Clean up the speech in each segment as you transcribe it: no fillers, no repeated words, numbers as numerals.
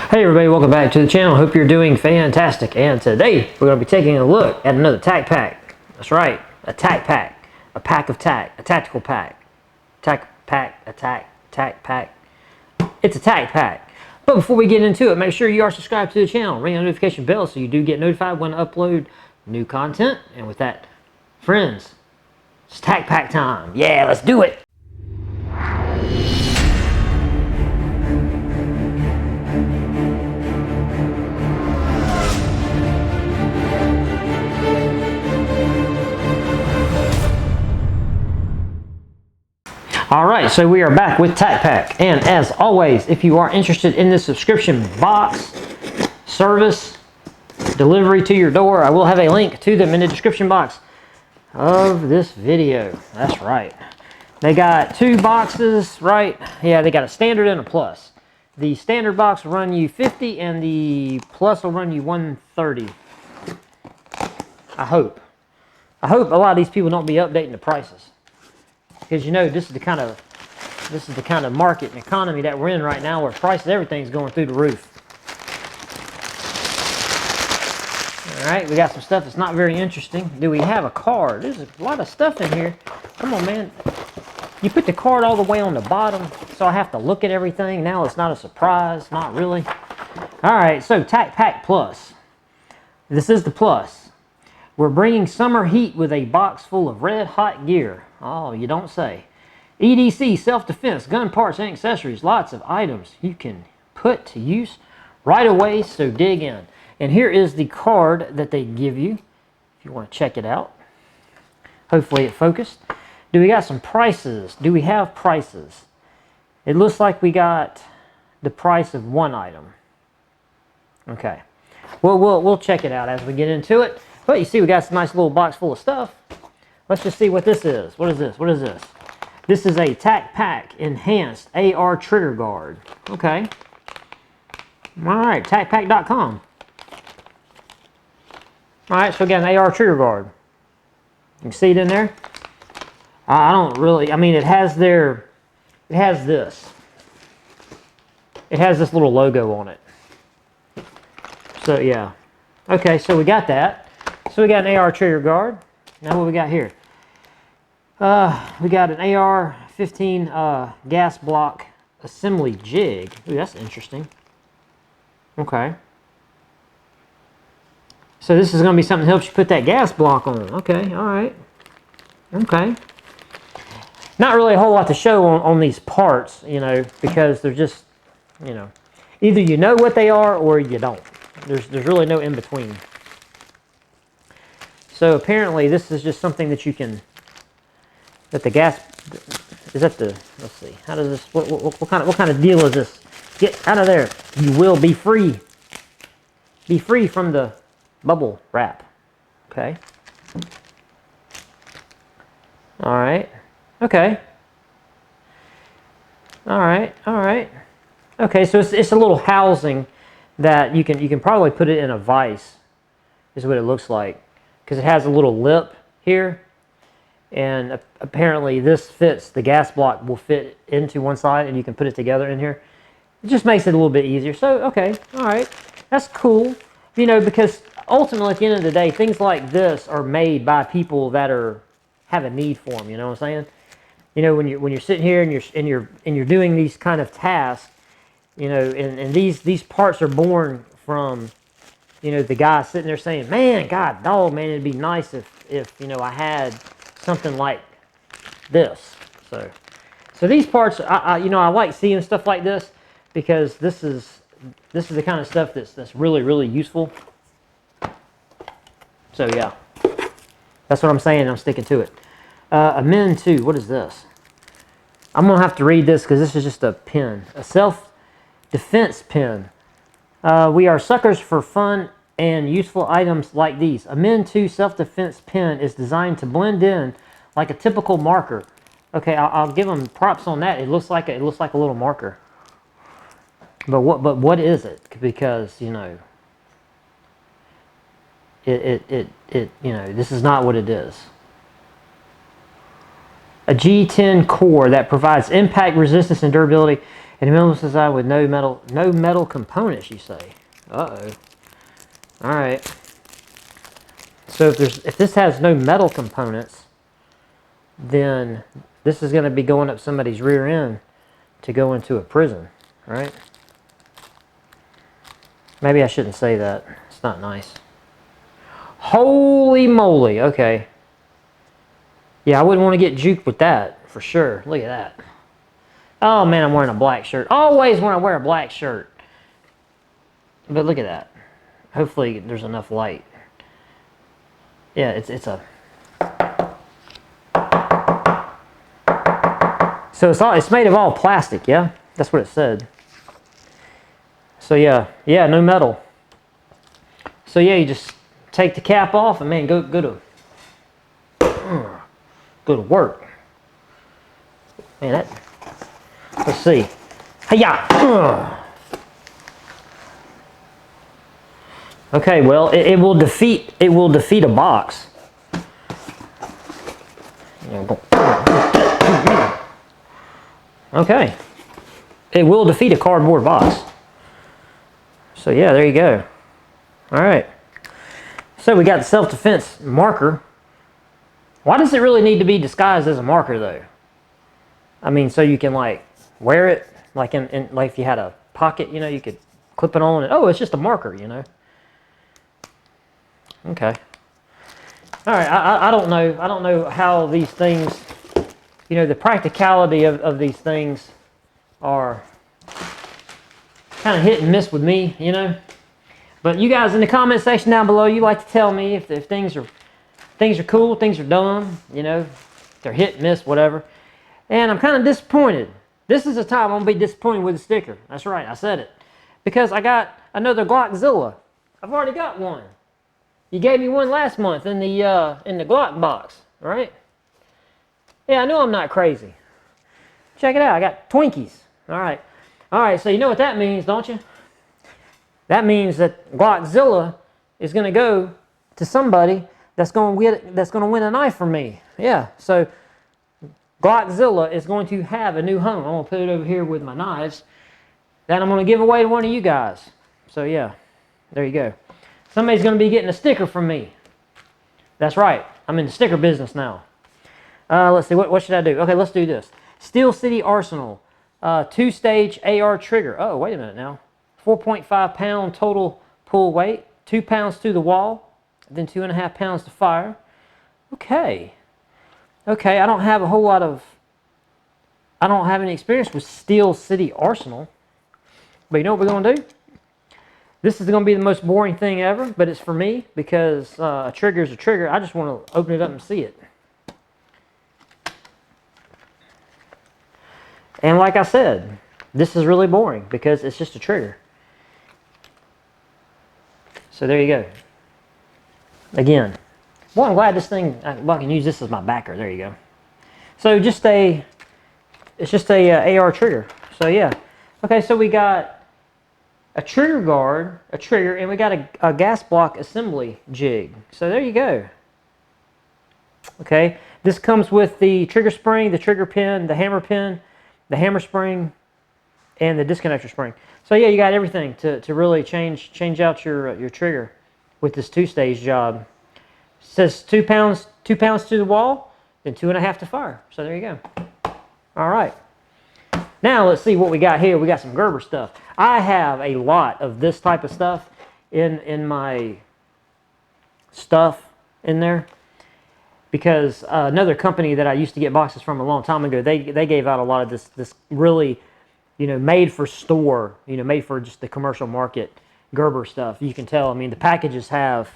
Hey everybody, welcome back to the channel. Hope you're doing fantastic. And today we're going to be taking a look at another TacPack. That's right, a TacPack, a pack of tack, a tactical pack. TacPack, a TacPack. It's a TacPack. But before we get into it, make sure you are subscribed to the channel. Ring the notification bell so you do get notified when I upload new content. And with that, friends, it's TacPack time. Yeah, let's do it. Alright, so we are back with TacPack, and as always, if you are interested in this subscription box service delivery to your door, I will have a link to them in the description box of this video. That's right. They got two boxes, right? Yeah, they got a standard and a plus. The standard box will run you $50 and the plus will run you $130. I hope a lot of these people don't be updating the prices. Because you know this is the kind of market and economy that we're in right now, where prices, everything's going through the roof. All right, we got some stuff that's not very interesting. Do we have a card? There's a lot of stuff in here. Come on, man. You put the card all the way on the bottom, so I have to look at everything. Now it's not a surprise, not really. All right, so TacPack Plus. This is the plus. We're bringing summer heat with a box full of red hot gear. Oh, you don't say. EDC, self-defense, gun parts and accessories. Lots of items you can put to use right away, so dig in. And here is the card that they give you if you want to check it out. Hopefully it focused. Do we got some prices? Do we have prices? It looks like we got the price of one item. Okay. Well, we'll check it out as we get into it. But you see we got some nice little box full of stuff. Let's just see what this is. What is this? What is this? This is a TacPack Enhanced AR Trigger Guard. Okay. Alright, TacPack.com. Alright, so we got an AR Trigger Guard. You can see it in there. I don't really, I mean, it has this. It has this little logo on it. So, yeah. Okay, so we got that. So we got an AR Trigger Guard. Now what we got here? We got an AR-15 gas block assembly jig. Ooh, that's interesting. Okay. So this is going to be something that helps you put that gas block on. Okay, all right. Okay. Not really a whole lot to show on these parts, you know, because they're just, you know, either you know what they are or you don't. There's really no in between. So apparently this is just something that you can, that the gas, is that the, let's see, how does this, what kind of deal is this? Get out of there. You will be free. Be free from the bubble wrap. Okay. All right. Okay. All right. All right. Okay, so it's a little housing that you can probably put it in a vise, is what it looks like. Because it has a little lip here, and apparently this fits, the gas block will fit into one side and you can put it together in here. It just makes it a little bit easier. So, okay, all right, that's cool. You know, because ultimately at the end of the day, things like this are made by people that have a need for them, you know what I'm saying? You know, when you're sitting here and you're doing these kind of tasks, you know, and these parts are born from, you know, the guy sitting there saying, man, God, dog, man, it'd be nice if you know, I had something like this. So these parts, you know, I like seeing stuff like this, because this is the kind of stuff that's really, really useful. So yeah, that's what I'm saying. I'm sticking to it. Amend 2. What is this? I'm gonna have to read this because this is just a pen, a self-defense pen. We are suckers for fun and useful items like these. Amend 2 self-defense pen is designed to blend in like a typical marker. Okay, I'll give them props on that. It looks like a little marker. But what is it? Because, you know, you know, this is not what it is. A G10 core that provides impact resistance and durability. And the minimalist design with no metal components, you say. Uh-oh. All right. So if this has no metal components, then this is going to be going up somebody's rear end to go into a prison, right? Maybe I shouldn't say that. It's not nice. Holy moly. Okay. Yeah, I wouldn't want to get juked with that for sure. Look at that. Oh man, I'm wearing a black shirt. Always when I wear a black shirt. But look at that. Hopefully there's enough light. Yeah, it's a. So it's made of all plastic, yeah? That's what it said. So yeah, no metal. So yeah, you just take the cap off and man, go to work. Man, let's see. Hiya! Okay, well, it will defeat a box. Okay. It will defeat a cardboard box. So yeah, there you go. All right. So we got the self-defense marker. Why does it really need to be disguised as a marker though? I mean, so you can like wear it like in like if you had a pocket, you know, you could clip it on and oh, it's just a marker, you know. Okay. All right. I don't know. I don't know how these things, you know, the practicality of these things are kind of hit and miss with me, you know. But you guys in the comment section down below, you like to tell me if things are cool, things are dumb, you know, they're hit and miss, whatever. And I'm kind of disappointed. This is the time I'm gonna be disappointed with the sticker. That's right, I said it, because I got another Glockzilla. I've already got one. You gave me one last month in the Glock box, right? Yeah, I know I'm not crazy. Check it out. I got Twinkies. All right. So you know what that means, don't you? That means that Glockzilla is going to go to somebody that's going to win a knife from me. Yeah. So Glockzilla is going to have a new home. I'm going to put it over here with my knives that I'm going to give away to one of you guys. So yeah, there you go. Somebody's going to be getting a sticker from me. That's right. I'm in the sticker business now. Let's see. What should I do? Okay, let's do this. Steel City Arsenal. 2-stage AR trigger. Oh, wait a minute now. 4.5 pound total pull weight. 2 pounds to the wall. Then 2.5 pounds to fire. Okay. Okay, I don't have any experience with Steel City Arsenal. But you know what we're going to do? This is going to be the most boring thing ever, but it's for me because a trigger is a trigger. I just want to open it up and see it. And like I said, this is really boring because it's just a trigger. So there you go. Again, well, I'm glad this thing, well, I can use this as my backer. There you go. So it's just a AR trigger. So yeah. Okay, so we got a trigger guard, a trigger, and we got a gas block assembly jig. So there you go. Okay, this comes with the trigger spring, the trigger pin, the hammer spring, and the disconnector spring. So yeah, you got everything to really change out your trigger with this 2-stage job. It says 2 pounds to the wall, then 2.5 to fire. So there you go. All right. Now let's see what we got here. We got some Gerber stuff. I have a lot of this type of stuff in my stuff in there because another company that I used to get boxes from a long time ago, they gave out a lot of this really, you know, made for store, you know, made for just the commercial market Gerber stuff. You can tell. I mean, the packages have,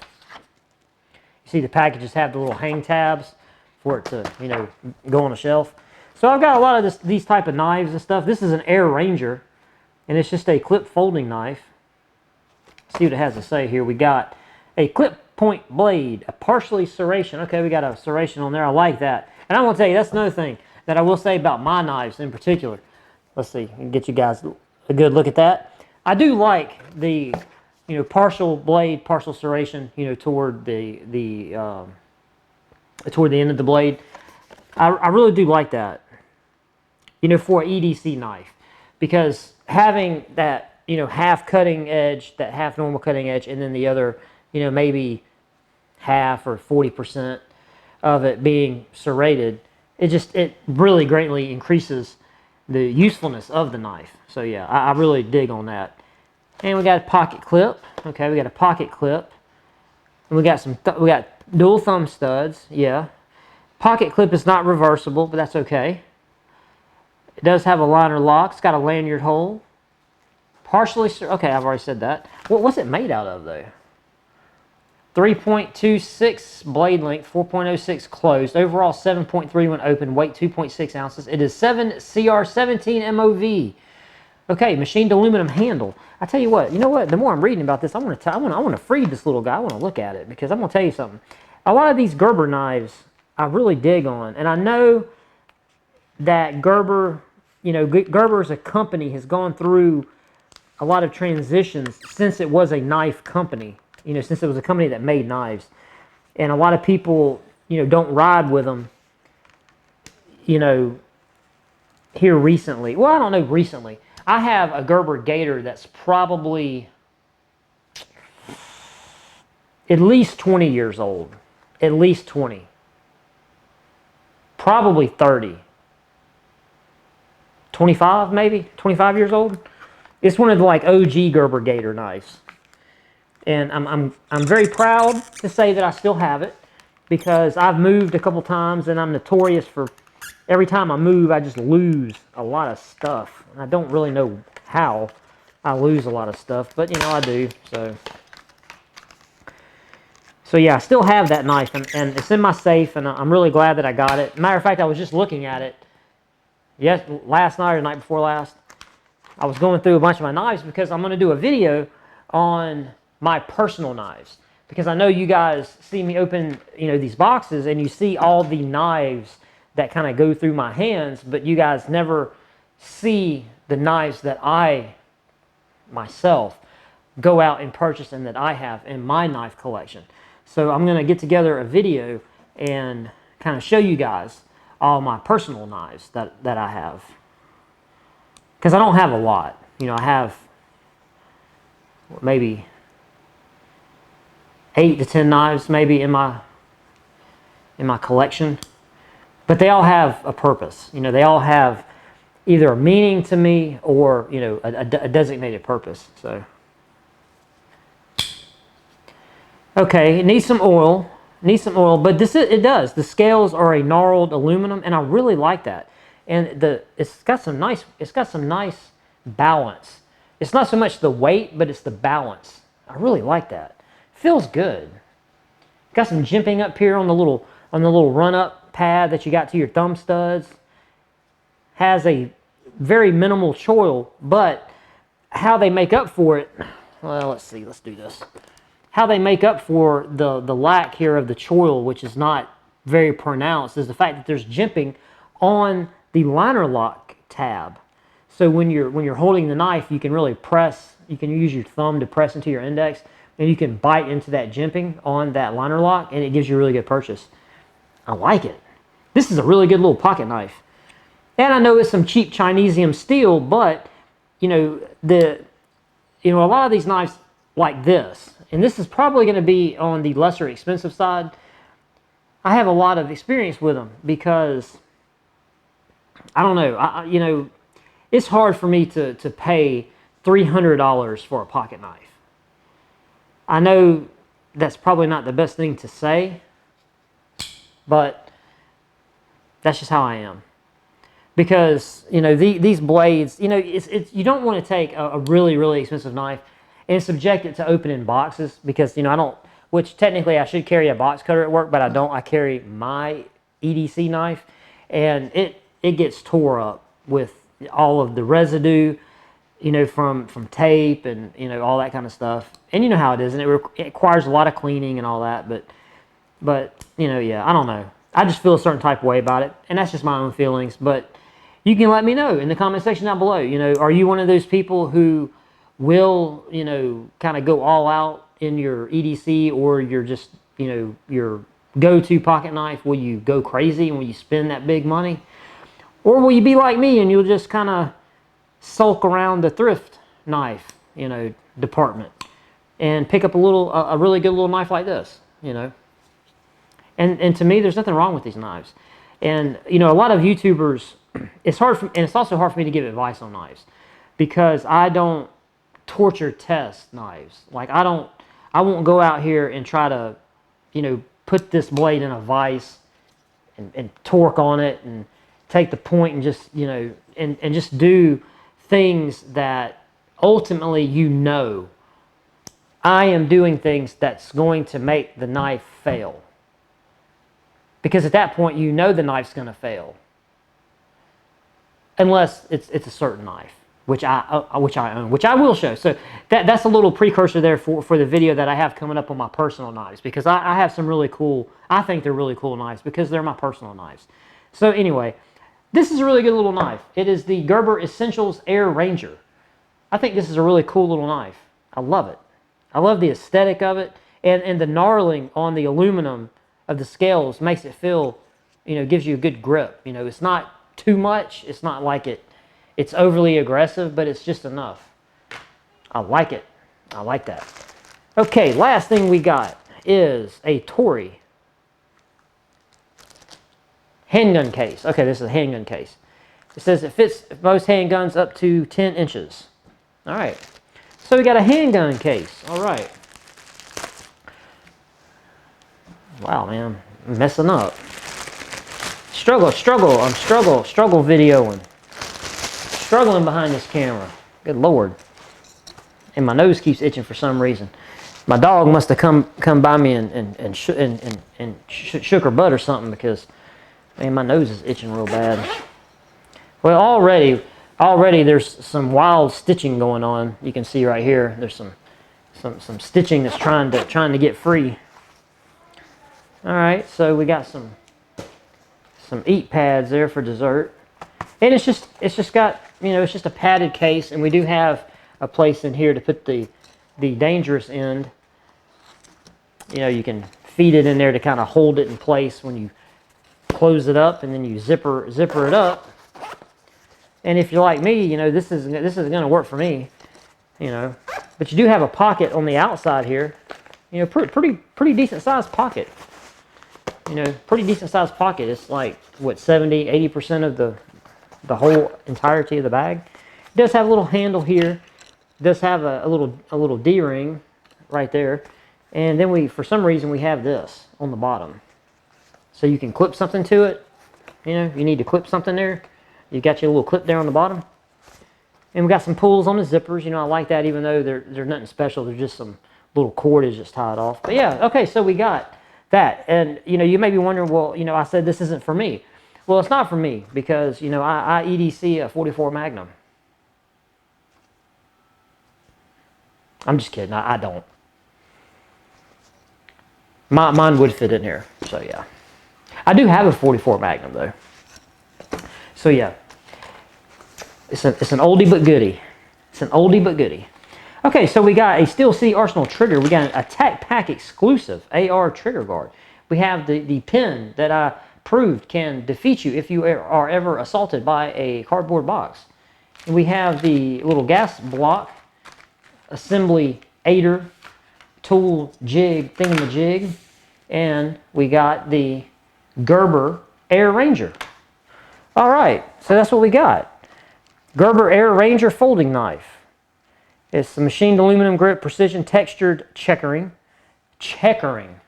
you see, the packages have the little hang tabs for it to, you know, go on a shelf. So I've got a lot of these type of knives and stuff. This is an Air Ranger, and it's just a clip folding knife. Let's see what it has to say here. We got a clip point blade, a partially serration. Okay, we got a serration on there. I like that. And I'm going to tell you, that's another thing that I will say about my knives in particular. Let's see, I can get you guys a good look at that. I do like the, you know, partial blade, partial serration, you know, toward the end of the blade. I really do like that, you know, for an EDC knife, because having that, you know, half cutting edge, that half normal cutting edge, and then the other, you know, maybe half or 40% of it being serrated, it really greatly increases the usefulness of the knife. So yeah, I really dig on that. And we got a pocket clip. Okay, we got a pocket clip. And we got we got dual thumb studs. Yeah, pocket clip is not reversible, but that's okay. It does have a liner lock. It's got a lanyard hole. Partially, okay, I've already said that. What's it made out of though? 3.26 blade length, 4.06 closed. Overall 7.31 open, weight 2.6 ounces. It is 7 CR17 MOV. Okay, machined aluminum handle. I tell you what, the more I'm reading about this, I want to free this little guy. I want to look at it because I'm going to tell you something. A lot of these Gerber knives I really dig on, and I know that Gerber, Gerber as a company has gone through a lot of transitions since it was a knife company. Since it was a company that made knives. And a lot of people, don't ride with them, here recently. Well, I don't know recently. I have a Gerber Gator that's probably at least 20 years old. At least 20. Probably 30. 25 maybe? 25 years old? It's one of the OG Gerber Gator knives. And I'm very proud to say that I still have it because I've moved a couple times and I'm notorious for every time I move I just lose a lot of stuff. And I don't really know how I lose a lot of stuff, but I do. So yeah, I still have that knife and it's in my safe and I'm really glad that I got it. Matter of fact, I was just looking at it last night or the night before last. I was going through a bunch of my knives because I'm going to do a video on my personal knives, because I know you guys see me open these boxes and you see all the knives that kind of go through my hands, but you guys never see the knives that I myself go out and purchase and that I have in my knife collection. So I'm going to get together a video and kind of show you guys all my personal knives that I have, because I don't have a lot. I have maybe 8 to 10 knives maybe in my collection, but they all have a purpose. They all have either a meaning to me or a designated purpose. So okay, it needs some oil. But it does. The scales are a gnarled aluminum, and I really like that. And it's got some nice balance. It's not so much the weight, but it's the balance. I really like that. Feels good. Got some jimping up here on the little run-up pad that you got to your thumb studs. Has a very minimal choil, but how they make up for it, well, let's see, let's do this. How they make up for the lack here of the choil, which is not very pronounced, is the fact that there's jimping on the liner lock tab. So when you're holding the knife, you can really press, you can use your thumb to press into your index, and you can bite into that jimping on that liner lock, and it gives you a really good purchase. I like it. This is a really good little pocket knife. And I know it's some cheap Chinesium steel, but a lot of these knives like this, and this is probably going to be on the lesser expensive side. I have a lot of experience with them because I don't know, it's hard for me to pay $300 for a pocket knife. I know that's probably not the best thing to say, but that's just how I am. Because these blades, you don't want to take a really, really expensive knife and subject it to opening boxes, because I don't, which technically I should carry a box cutter at work, but I don't. I carry my EDC knife, and it gets tore up with all of the residue, from tape and all that kind of stuff. And you know how it is, and it requires a lot of cleaning and all that. But yeah, I don't know. I just feel a certain type of way about it, and that's just my own feelings. But you can let me know in the comment section down below. Are you one of those people who will kind of go all out in your EDC, or you're just your go-to pocket knife? Will you go crazy and will you spend that big money, or will you be like me and you'll just kind of sulk around the thrift knife, you know, department and pick up a really good little knife like this, you know. And to me, there's nothing wrong with these knives. And, you know, a lot of YouTubers, it's hard for, and it's also hard for me to give advice on knives because I don't torture test knives. Like, I won't go out here and try to, you know, put this blade in a vise and torque on it and take the point and just, you know, and just do things that ultimately, you know, I am doing things that's going to make the knife fail. Because at that point, you know the knife's going to fail. Unless it's a certain knife, which I own, which I will show. So that's a little precursor there for the video that I have coming up on my personal knives. Because I have some really cool, I think they're really cool knives because they're my personal knives. So anyway, this is a really good little knife. It is the Gerber Essentials Air Ranger. I think this is a really cool little knife. I love it. I love the aesthetic of it. And the knurling on the aluminum of the scales makes it feel, you know, gives you a good grip. You know, it's not too much. It's not like it's overly aggressive, but it's just enough. I like it. I like that. Okay, last thing we got is a Tory handgun case. Okay, this is a handgun case. It says it fits most handguns up to 10 inches. All right. So we got a handgun case. All right. Wow, man. I'm messing up. Struggle videoing. Struggling behind this camera. Good Lord. And my nose keeps itching for some reason. My dog must have come by me and shook her butt or something because, man, my nose is itching real bad. Well, already there's some wild stitching going on. You can see right here. There's some stitching that's trying to get free. All right, so we got some eat pads there for dessert, and it's just got, you know, it's just a padded case, and we do have a place in here to put the dangerous end. You know, you can feed it in there to kind of hold it in place when you close it up, and then you zipper it up. And if you're like me, you know, this is going to work for me, you know. But you do have a pocket on the outside here, you know, pretty decent sized pocket. You know, pretty decent sized pocket. It's like, what, 70–80% of the whole entirety of the bag. It does have a little handle here. It does have a little D-ring right there. And then for some reason, we have this on the bottom. So you can clip something to it. You know, you need to clip something there. You got your little clip there on the bottom. And we got some pulls on the zippers. You know, I like that, even though they're nothing special. They're just some little cordage that's tied off. But yeah, okay, so we got that. And, you know, you may be wondering, well, you know, I said this isn't for me. Well, it's not for me because, you know, I EDC a 44 Magnum. I'm just kidding. I don't. Mine would fit in here. So, yeah. I do have a 44 Magnum, though. So, yeah. It's an oldie but goodie. It's an oldie but goodie. Okay, so we got a Steel City Arsenal trigger. We got a TacPack exclusive AR trigger guard. We have the pin that I proved can defeat you if you are ever assaulted by a cardboard box. And we have the little gas block assembly aider tool jig thingamajig. And we got the Gerber Air Ranger. All right, so that's what we got. Gerber Air Ranger folding knife. It's the machined aluminum grip, precision textured checkering. Checkering.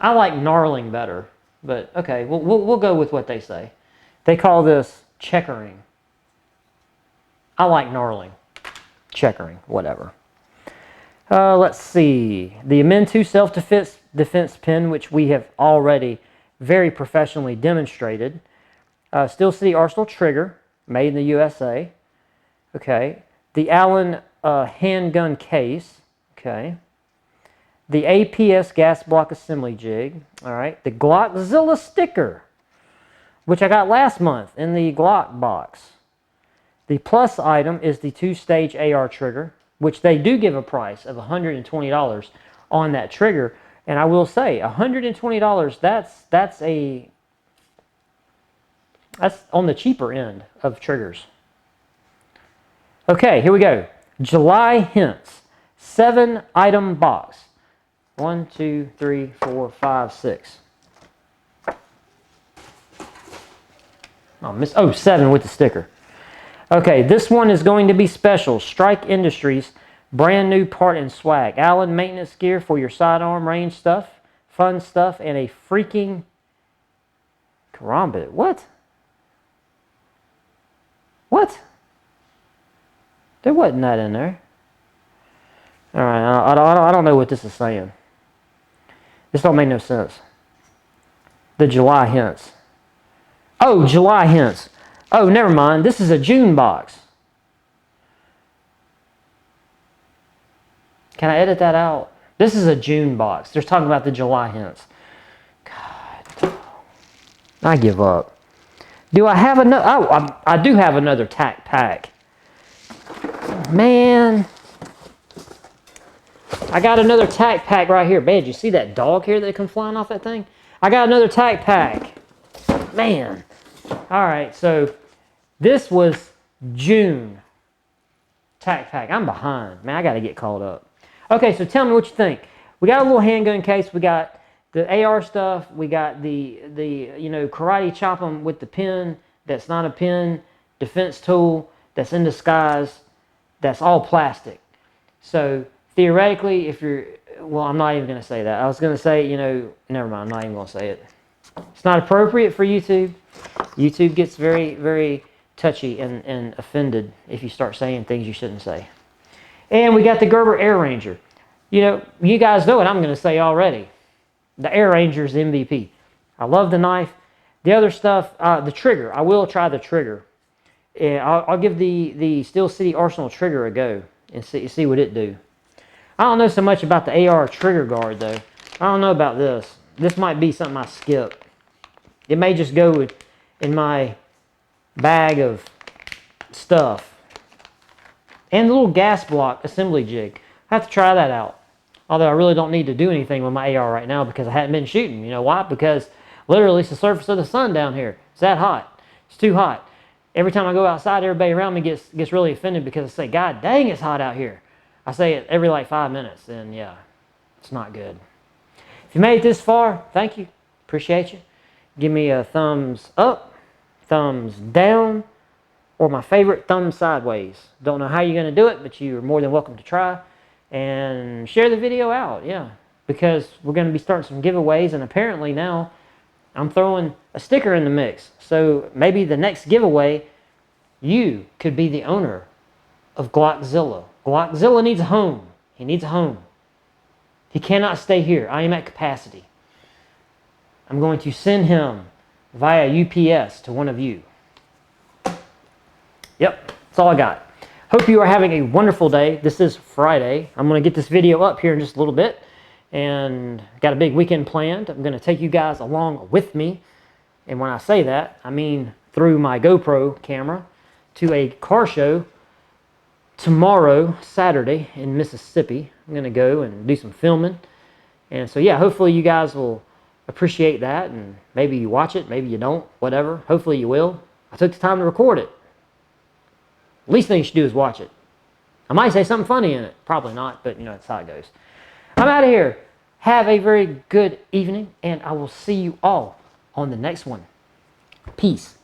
I like gnarling better, but okay, we'll go with what they say. They call this checkering. I like gnarling. Checkering, whatever. Let's see. The Amend 2 self-defense pin, which we have already very professionally demonstrated. Steel City Arsenal trigger, made in the USA. Okay. The Allen handgun case. Okay. The APS gas block assembly jig. All right. The Glockzilla sticker, which I got last month in the Glock box. The plus item is the 2-stage AR trigger, which they do give a price of $120 on that trigger. And I will say, $120, that's on the cheaper end of triggers. Okay, here we go. July hints. 7-item box. 1, 2, 3, 4, 5, 6. Oh, 7 with the sticker. Okay, this one is going to be special. Strike Industries, brand new part and swag. Allen maintenance gear for your sidearm range stuff, fun stuff, and a freaking karambit. What? What? There wasn't that in there. All right, I don't know what this is saying. This don't make no sense. The July hints. Oh, July hints. Oh, never mind. This is a June box. Can I edit that out? This is a June box. They're talking about the July hints. God. I give up. Do I have another? Oh, I do have another TacPack. Man. I got another TacPack right here. Man, did you see that dog here that come flying off that thing? I got another TacPack. Man. All right, so this was June TacPack. I'm behind. Man, I got to get caught up. Okay, so tell me what you think. We got a little handgun case. We got the AR stuff. We got the karate chop 'em with the pin. That's not a pin. Defense tool. That's in disguise. That's all plastic. So theoretically, if you're, well, I'm not even going to say that. I was going to say, never mind. I'm not even going to say it. It's not appropriate for YouTube. YouTube gets very, very touchy and offended if you start saying things you shouldn't say. And we got the Gerber Air Ranger. You guys know what I'm going to say already. The Air Ranger's MVP. I love the knife. The other stuff, the trigger. I will try the trigger. I'll give the Steel City Arsenal trigger a go and see what it do. I don't know so much about the AR trigger guard though. I don't know about this. This might be something I skip. It may just go in my bag of stuff. And the little gas block assembly jig. I have to try that out. Although I really don't need to do anything with my AR right now because I hadn't been shooting. You know why? Because literally it's the surface of the sun down here. It's that hot. It's too hot. Every time I go outside, everybody around me gets really offended because I say, God dang, it's hot out here. I say it every like 5 minutes, and yeah, it's not good. If you made it this far, thank you. Appreciate you. Give me a thumbs up, thumbs down, or my favorite, thumbs sideways. Don't know how you're going to do it, but you're more than welcome to try. And share the video out, yeah, because we're going to be starting some giveaways, and apparently now I'm throwing a sticker in the mix. So maybe the next giveaway, you could be the owner of Glockzilla. Glockzilla needs a home. He needs a home. He cannot stay here. I am at capacity. I'm going to send him via UPS to one of you. Yep, that's all I got. Hope you are having a wonderful day. This is Friday. I'm going to get this video up here in just a little bit. And got a big weekend planned. I'm going to take you guys along with me. And when I say that, I mean through my GoPro camera to a car show tomorrow, Saturday, in Mississippi. I'm going to go and do some filming. And so, yeah, hopefully you guys will appreciate that. And maybe you watch it, maybe you don't, whatever. Hopefully you will. I took the time to record it. Least thing you should do is watch it. I might say something funny in it. Probably not, but that's how it goes. I'm out of here. Have a very good evening, and I will see you all on the next one. Peace.